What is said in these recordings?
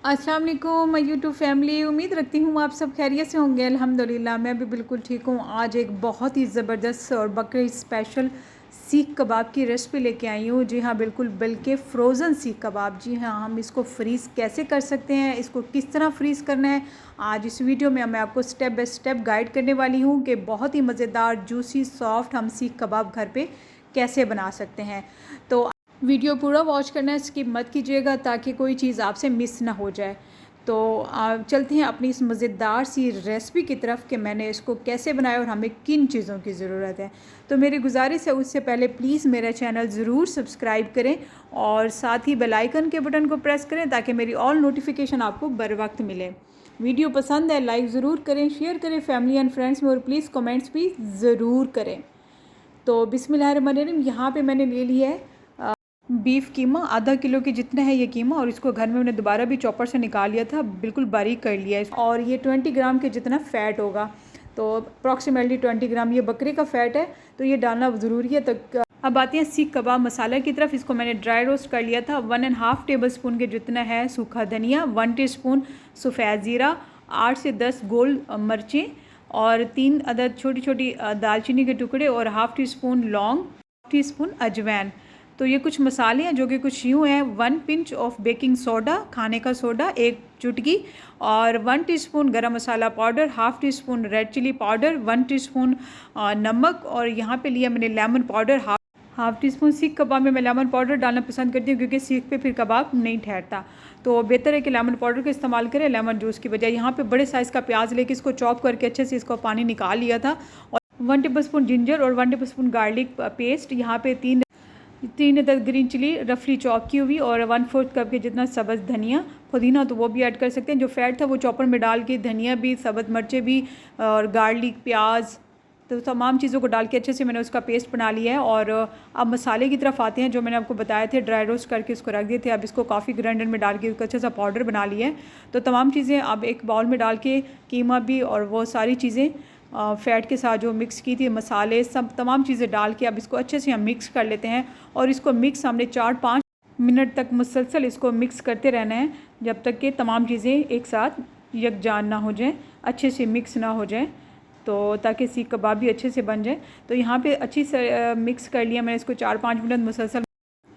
अस्सलाम वालेकुम my YouTube family. उम्मीद रखती हूँ आप सब खैरियत से होंगे। अल्हम्दुलिल्लाह मैं भी बिल्कुल ठीक हूँ। आज एक बहुत ही ज़बरदस्त और बकरी स्पेशल सीख कबाब की रेसिपी लेके आई हूँ। जी हाँ, बिल्कुल बल्कि फ़्रोज़न सीख कबाब। जी हाँ, हम इसको फ्रीज़ कैसे कर सकते हैं, इसको किस तरह फ्रीज़ करना है, आज इस वीडियो में मैं आपको स्टेप बाय स्टेप गाइड करने वाली हूँ कि बहुत ही मज़ेदार जूसी सॉफ्ट हम सीख कबाब घर पे कैसे बना सकते हैं। तो वीडियो पूरा वॉच करना है, स्किप मत कीजिएगा ताकि कोई चीज़ आपसे मिस ना हो जाए। तो चलते हैं अपनी इस मज़ेदार सी रेसिपी की तरफ कि मैंने इसको कैसे बनाया और हमें किन चीज़ों की ज़रूरत है। तो मेरी गुजारिश है उससे पहले प्लीज़ मेरा चैनल ज़रूर सब्सक्राइब करें और साथ ही बेल आइकन के बटन को प्रेस करें ताकि मेरी ऑल नोटिफिकेशन आपको बर वक्त मिले। वीडियो पसंद है लाइक ज़रूर करें, शेयर करें फैमिली एंड फ्रेंड्स में और प्लीज़ कमेंट्स भी ज़रूर करें। तो बिस्मिल्लाहिर्रहमानिर्रहीम, यहाँ पे मैंने ले लिया है बीफ कीमा आधा किलो के जितना है ये कीमा, और इसको घर में मैंने दोबारा भी चॉपर से निकाल लिया था, बिल्कुल बारीक कर लिया है। और ये 20 ग्राम के जितना फ़ैट होगा, तो अप्रॉक्सीमेटली 20 ग्राम ये बकरे का फ़ैट है, तो ये डालना ज़रूरी है। तो अब आते हैं सीख कबाब मसाला की तरफ। इसको मैंने ड्राई रोस्ट कर लिया था। 1.5 टेबल स्पून के जितना है सूखा धनिया, 1 टीस्पून सफ़ेद ज़ीरा, 8 से 10 गोल मिर्चें और 3 अदद छोटी छोटी दालचीनी के टुकड़े और हाफ़ टी स्पून लौंग, टी स्पून अजवैन। तो ये कुछ मसाले हैं जो कि कुछ यूँ हैं। 1 पिंच ऑफ बेकिंग सोडा, खाने का सोडा 1 चुटकी, और 1 teaspoon garam masala powder, half teaspoon red chilli powder, 1 teaspoon नमक, और यहाँ पे लिया मैंने lemon powder half teaspoon. Seekh kebab में मैं लेमन पाउडर डालना पसंद करती हूँ क्योंकि सीख पे फिर कबाब नहीं ठहरता, तो बेहतर है कि लेमन पाउडर का इस्तेमाल करें लेमन जूस की बजाय। यहाँ पे बड़े साइज़ का प्याज लेके इसको चॉप करके अच्छे से इसको पानी निकाल लिया था, और 1 टेबल स्पून जिंजर और 1 टेबल स्पून गार्लिक पेस्ट, यहाँ पे 3 अदद ग्रीन चिली रफली चॉप की हुई, और 1/4 कप के जितना सब्ज़ धनिया, पुदीना तो वो भी ऐड कर सकते हैं। जो फ़ैट था वो चॉपर में डाल के, धनिया भी, सब्ज़ मिर्चें भी और गार्लिक, प्याज, तो तमाम चीज़ों को डाल के अच्छे से मैंने उसका पेस्ट बना लिया है। और अब मसाले की तरफ आते हैं जो मैंने आपको बताए थे, ड्राई रोस्ट करके इसको रख दिए थे। अब इसको कॉफ़ी ग्राइंडर में डाल के उसका अच्छा सा पाउडर बना लिया है। तो तमाम चीज़ें अब एक बाउल में डाल के, कीमा भी और वो सारी चीज़ें फ़ैट के साथ जो मिक्स की थी, मसाले सब तमाम चीज़ें डाल के अब इसको अच्छे से हम मिक्स कर लेते हैं। और इसको मिक्स हमने 4-5 मिनट तक मुसलसल इसको मिक्स करते रहना है जब तक कि तमाम चीज़ें एक साथ यकजान ना हो जाएं, अच्छे से मिक्स ना हो जाएं, तो ताकि सीख कबाब भी अच्छे से बन जाए। तो यहाँ पे अच्छी से मिक्स कर लिया मैंने इसको 4-5 मिनट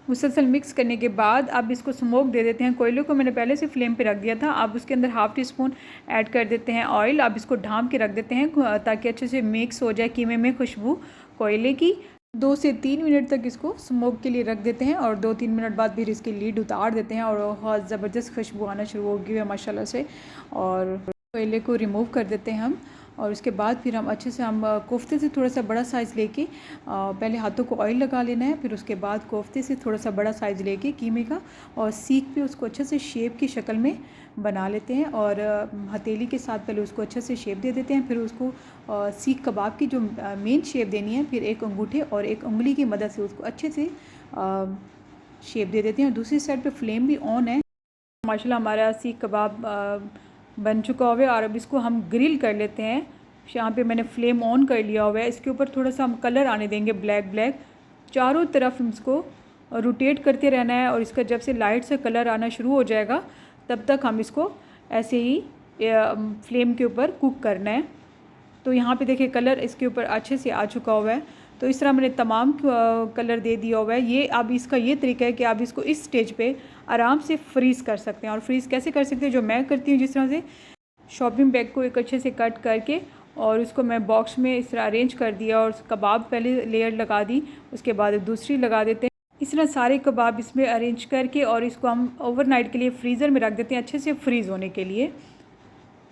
मुसलसल मिक्स करने के बाद अब इसको स्मोक दे देते हैं। कोयले को मैंने पहले से फ्लेम पे रख दिया था। अब उसके अंदर हाफ़ टी स्पून ऐड कर देते हैं ऑयल। अब इसको ढाँप के रख देते हैं ताकि अच्छे से मिक्स हो जाए कीमे में खुशबू कोयले की। 2 से 3 मिनट तक इसको स्मोक के लिए रख देते हैं, और 2-3 मिनट बाद फिर इसकी लीड उतार देते हैं, और बहुत ज़बरदस्त खुशबू आना शुरू होगी है माशाल्लाह से। और कोयले को रिमूव कर देते हैं हम, और उसके बाद फिर हम अच्छे से कोफ्ते से थोड़ा सा बड़ा साइज़ लेके पहले हाथों को ऑयल लगा लेना है, फिर उसके बाद कोफ्ते से थोड़ा सा बड़ा साइज़ लेके कीमे का, और सीख पे उसको अच्छे से शेप की शक्ल में बना लेते हैं, और हथेली के साथ पहले उसको अच्छे से शेप दे देते हैं। फिर उसको सीख कबाब की जो मेन शेप देनी है, फिर एक अंगूठे और एक उंगली की मदद से उसको अच्छे से शेप दे देते हैं। और दूसरी साइड पे फ्लेम भी ऑन है। माशाल्लाह हमारा सीख कबाब बन चुका हुआ है, और अब इसको हम ग्रिल कर लेते हैं। यहाँ पे मैंने फ्लेम ऑन कर लिया हुआ है। इसके ऊपर थोड़ा सा हम कलर आने देंगे ब्लैक ब्लैक, चारों तरफ इसको रोटेट करते रहना है, और इसका जब से लाइट से कलर आना शुरू हो जाएगा तब तक हम इसको ऐसे ही फ्लेम के ऊपर कुक करना है। तो यहाँ पे देखिए कलर इसके ऊपर अच्छे से आ चुका हुआ है। तो इस तरह मैंने तमाम कलर दे दिया हुआ है। ये अब इसका ये तरीका है कि आप इसको इस स्टेज पे आराम से फ्रीज़ कर सकते हैं। और फ्रीज़ कैसे कर सकते हैं, जो मैं करती हूँ, जिस तरह से शॉपिंग बैग को एक अच्छे से कट करके और उसको मैं बॉक्स में इस तरह अरेंज कर दिया, और कबाब पहले लेयर लगा दी, उसके बाद दूसरी लगा देते हैं। इस तरह सारे कबाब इसमें अरेंज करके और इसको हम ओवरनाइट के लिए फ्रीज़र में रख देते हैं अच्छे से फ्रीज़ होने के लिए।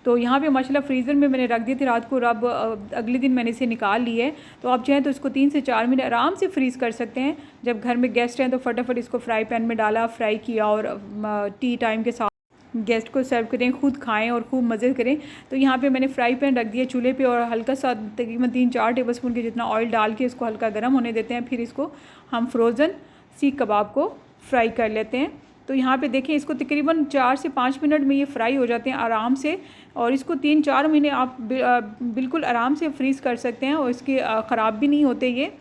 तो यहाँ पे माशाल्लाह फ्रीज़र में मैंने रख दिए थे रात को, और अब अगले दिन मैंने इसे निकाल ली है। तो आप चाहें तो इसको 3 से 4 मिनट आराम से फ्रीज़ कर सकते हैं। जब घर में गेस्ट हैं तो फटाफट इसको फ्राई पैन में डाला, फ्राई किया, और टी टाइम के साथ गेस्ट को सर्व करें, खुद खाएं और खूब मज़े करें। तो यहाँ पे मैंने फ्राई पैन रख दिया चूल्हे पे, और हल्का सा तकरीबन 3-4 टेबल स्पून के जितना ऑयल डाल के इसको हल्का गर्म होने देते हैं। फिर इसको हम फ्रोज़न सीख कबाब को फ्राई कर लेते हैं। तो यहाँ पे देखें इसको तकरीबन 4 से 5 मिनट में ये फ्राई हो जाते हैं आराम से, और इसको 3-4 महीने आप बिल्कुल आराम से फ्रीज़ कर सकते हैं, और इसके ख़राब भी नहीं होते ये।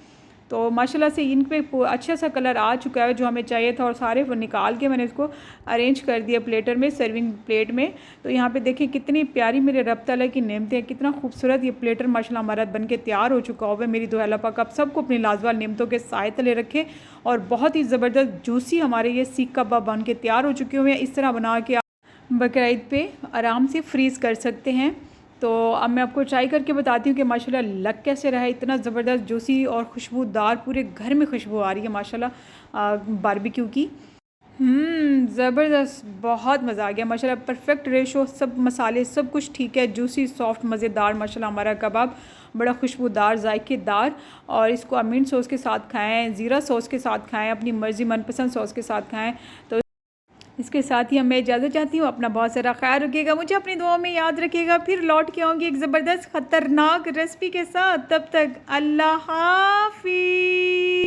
तो माशाल्लाह से इन पे अच्छा सा कलर आ चुका है जो हमें चाहिए था, और सारे वो निकाल के मैंने इसको अरेंज कर दिया प्लेटर में, सर्विंग प्लेट में। तो यहाँ पे देखिए कितनी प्यारी मेरे रब तआला की नेमतें हैं, कितना खूबसूरत ये प्लेटर माशाल्लाह हमारा बन के तैयार हो चुका हुआ है। मेरी दुआ अल्लाह पाक आप सबको अपनी लाजवाब नेमतों के साए तले रखे, और बहुत ही ज़बरदस्त जूसी हमारे ये सीख कबाब बन के तैयार हो चुके हुए हैं। इस तरह बना के बकरा ईद पे आराम से फ्रीज़ कर सकते हैं। तो अब मैं आपको ट्राई करके बताती हूँ कि माशाल्लाह लग कैसे रहा है। इतना ज़बरदस्त जूसी और खुशबूदार, पूरे घर में खुशबू आ रही है माशाल्लाह बारबेक्यू की। ज़बरदस्त, बहुत मज़ा आ गया माशाल्लाह। परफेक्ट रेशो, सब मसाले सब कुछ ठीक है, जूसी सॉफ्ट मज़ेदार माशाल्लाह हमारा कबाब, बड़ा खुशबूदार जायकेदार। और इसको आप मिंट सॉस के साथ खाएँ, ज़ीरा सॉस के साथ खाएँ, अपनी मर्ज़ी मनपसंद सॉस के साथ खाएँ। तो इसके साथ ही मैं इजाज़त चाहती हूँ। अपना बहुत सारा ख्याल रखिएगा, मुझे अपनी दुआओं में याद रखिएगा। फिर लौट के आऊँगी एक ज़बरदस्त ख़तरनाक रेसिपी के साथ। तब तक अल्लाह हाफ़िज़।